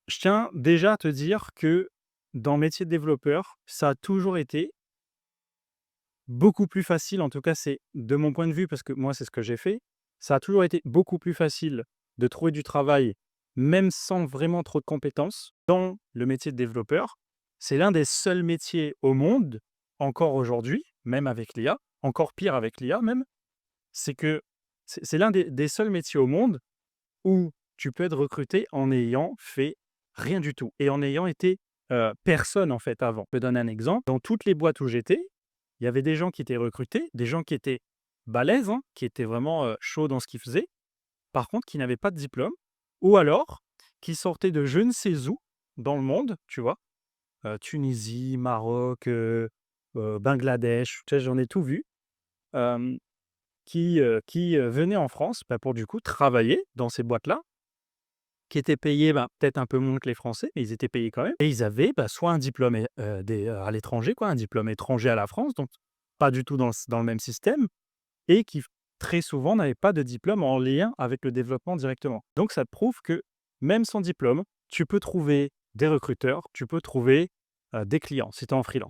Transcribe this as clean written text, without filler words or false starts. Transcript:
Je tiens déjà à te dire que dans le métier de développeur, ça a toujours été beaucoup plus facile, en tout cas c'est de mon point de vue parce que moi c'est ce que j'ai fait, ça a toujours été beaucoup plus facile de trouver du travail, même sans vraiment trop de compétences, dans le métier de développeur. C'est l'un des seuls métiers au monde, encore aujourd'hui, même avec l'IA, encore pire avec l'IA même, c'est que c'est l'un des seuls métiers au monde où tu peux être recruté en n'ayant fait rien du tout et en ayant été, personne en fait avant. Je te donne un exemple, dans toutes les boîtes où j'étais, il y avait des gens qui étaient recrutés, des gens qui étaient balèzes, hein, qui étaient vraiment, chauds dans ce qu'ils faisaient, par contre qui n'avaient pas de diplôme ou alors qui sortaient de je ne sais où dans le monde, tu vois? Tunisie, Maroc, Bangladesh, tu sais, j'en ai tout vu, hem, qui venaient en France, bah, pour du coup travailler dans ces boîtes-là qui étaient payés, bah, peut-être un peu moins que les Français, mais ils étaient payés quand même et ils avaient, bah, soit un diplôme à l'étranger quoi, un diplôme étranger à la France, donc pas du tout dans le même système et qui très souvent n'avaient pas de diplôme en lien avec le développement directement. Donc ça prouve que même sans diplôme, tu peux trouver des recruteurs, tu peux trouver, des clients si tu es en freelance.